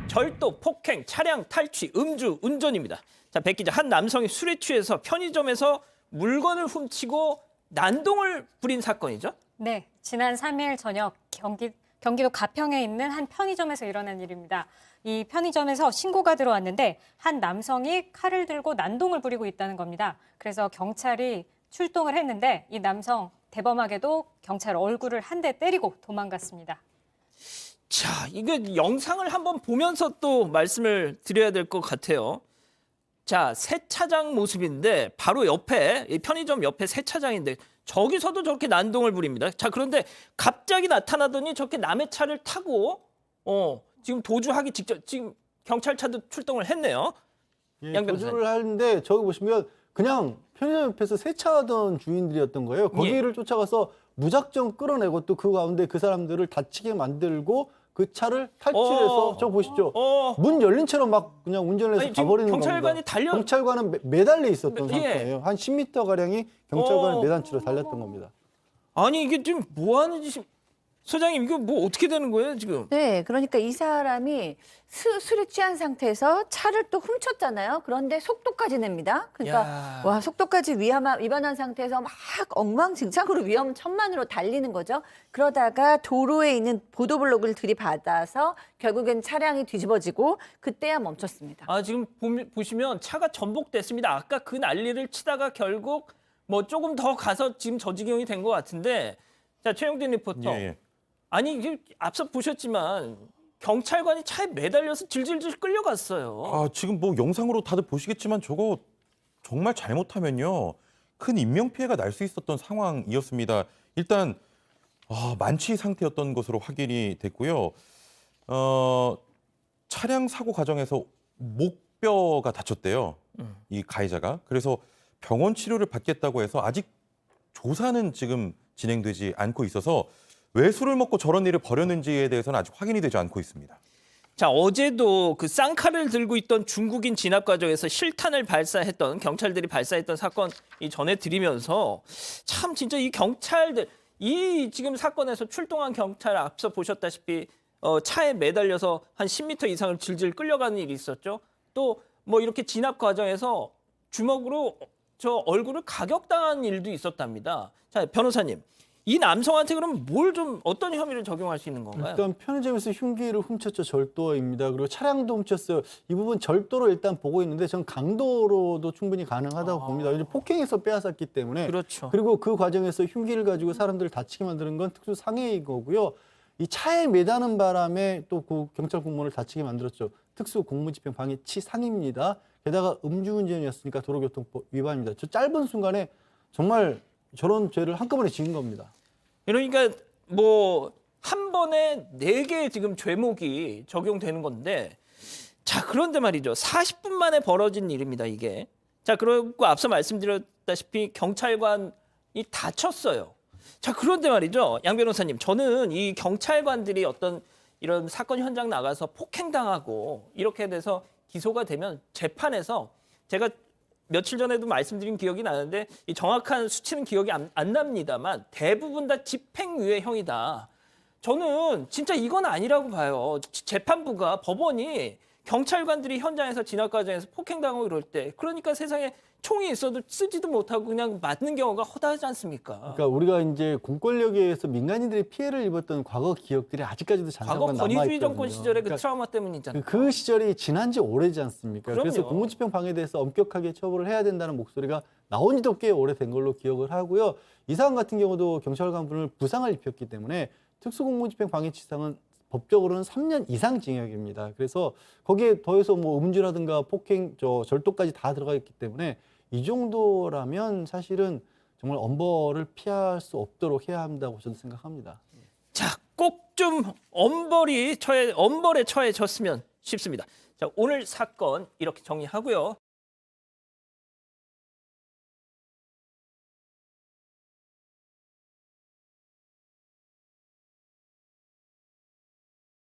절도, 폭행, 차량 탈취, 음주, 운전입니다. 자, 백 기자, 한 남성이 술에 취해서 편의점에서 물건을 훔치고 난동을 부린 사건이죠? 네, 지난 3일 저녁 경기도 가평에 있는 한 편의점에서 일어난 일입니다. 이 편의점에서 신고가 들어왔는데 한 남성이 칼을 들고 난동을 부리고 있다는 겁니다. 그래서 경찰이 출동을 했는데 이 남성 대범하게도 경찰 얼굴을 한 대 때리고 도망갔습니다. 자, 이거 영상을 한번 보면서 또 말씀을 드려야 될 것 같아요. 자, 세차장 모습인데 바로 옆에 이 편의점 옆에 세차장인데 저기서도 저렇게 난동을 부립니다. 자, 그런데 갑자기 나타나더니 저렇게 남의 차를 타고 지금 도주하기 직전 지금 경찰차도 출동을 했네요. 예, 양 변호사님. 도주를 하는데 저기 보시면 그냥 편의점 옆에서 세차하던 주인들이었던 거예요. 거기를 쫓아가서 무작정 끌어내고 또 그 가운데 그 사람들을 다치게 만들고 그 차를 탈취해서 저 보시죠. 문 열린 채로 막 그냥 운전을 해서 아니, 지금 가버리는 경찰관이 겁니다. 경찰관은 매달려 있었던 예. 상태예요. 한 10m 가량이 경찰관을 매단 채로 달렸던 겁니다. 아니 이게 지금 뭐 하는 짓이 소장님 이거 뭐 어떻게 되는 거예요 지금? 네, 그러니까 이 사람이 술에 취한 상태에서 차를 또 훔쳤잖아요. 그런데 속도까지 냅니다. 그러니까 야. 와 속도까지 위반한 상태에서 막 엉망진창으로 위험천만으로 달리는 거죠. 그러다가 도로에 있는 보도블록을 들이받아서 결국엔 차량이 뒤집어지고 그때야 멈췄습니다. 아 지금 보시면 차가 전복됐습니다. 아까 그 난리를 치다가 결국 뭐 조금 더 가서 지금 저 지경이 된 것 같은데 자 최영진 리포터. 예. 아니 이게 앞서 보셨지만 경찰관이 차에 매달려서 질질질 끌려갔어요. 아, 지금 뭐 영상으로 다들 보시겠지만 저거 정말 잘못하면요. 큰 인명피해가 날 수 있었던 상황이었습니다. 일단 만취 상태였던 것으로 확인이 됐고요. 차량 사고 과정에서 목뼈가 다쳤대요. 이 가해자가. 그래서 병원 치료를 받겠다고 해서 아직 조사는 지금 진행되지 않고 있어서 왜 술을 먹고 저런 일을 벌였는지에 대해서는 아직 확인이 되지 않고 있습니다. 자 어제도 그 쌍칼을 들고 있던 중국인 진압 과정에서 실탄을 발사했던 경찰들이 발사했던 사건이 전해드리면서 참 진짜 이 경찰들 이 지금 사건에서 출동한 경찰 앞서 보셨다시피 차에 매달려서 한 10m 이상을 질질 끌려가는 일이 있었죠. 또 뭐 이렇게 진압 과정에서 주먹으로 저 얼굴을 가격당한 일도 있었답니다. 자 변호사님. 이 남성한테 그럼 어떤 혐의를 적용할 수 있는 건가요? 일단 편의점에서 흉기를 훔쳤죠. 절도입니다. 그리고 차량도 훔쳤어요. 이 부분 절도로 일단 보고 있는데 저는 강도로도 충분히 가능하다고 봅니다. 왜냐하면 폭행해서 빼앗았기 때문에. 그렇죠. 그리고 그 과정에서 흉기를 가지고 사람들을 다치게 만드는 건 특수 상해인 거고요. 이 차에 매다는 바람에 또 그 경찰 공무원을 다치게 만들었죠. 특수 공무집행 방해치 상입니다. 게다가 음주운전이었으니까 도로교통법 위반입니다. 저 짧은 순간에 정말 저런 죄를 한꺼번에 지은 겁니다. 그러니까 뭐 한 번에 4개의 지금 죄목이 적용되는 건데 자 그런데 말이죠. 40분 만에 벌어진 일입니다. 이게. 자 그리고 앞서 말씀드렸다시피 경찰관이 다쳤어요. 자 그런데 말이죠. 양 변호사님 저는 이 경찰관들이 어떤 이런 사건 현장 나가서 폭행당하고 이렇게 돼서 기소가 되면 재판에서 제가 며칠 전에도 말씀드린 기억이 나는데 이 정확한 수치는 기억이 안 납니다만 대부분 다 집행유예형이다. 저는 진짜 이건 아니라고 봐요. 재판부가 법원이 경찰관들이 현장에서 진압 과정에서 폭행당하고 이럴 때 그러니까 세상에 총이 있어도 쓰지도 못하고 그냥 맞는 경우가 허다하지 않습니까? 그러니까 우리가 이제 공권력에 의해서 민간인들이 피해를 입었던 과거 기억들이 아직까지도 과거 잔상으로 권위주의 남아있거든요. 정권 시절의 그 그러니까 트라우마 때문이잖아요. 그 시절이 지난 지 오래지 않습니까? 그럼요. 그래서 공무집행 방해에 대해서 엄격하게 처벌을 해야 된다는 목소리가 나온 지도 꽤 오래된 걸로 기억을 하고요. 이 사안 같은 경우도 경찰관분을 부상을 입혔기 때문에 특수공무집행 방해치상은 법적으로는 3년 이상 징역입니다. 그래서 거기에 더해서 뭐 음주라든가 폭행, 절도까지 다 들어가 있기 때문에 이 정도라면 사실은 정말 엄벌을 피할 수 없도록 해야 한다고 저는 생각합니다. 자, 꼭 좀 엄벌에 처해졌으면 싶습니다. 자, 오늘 사건 이렇게 정리하고요.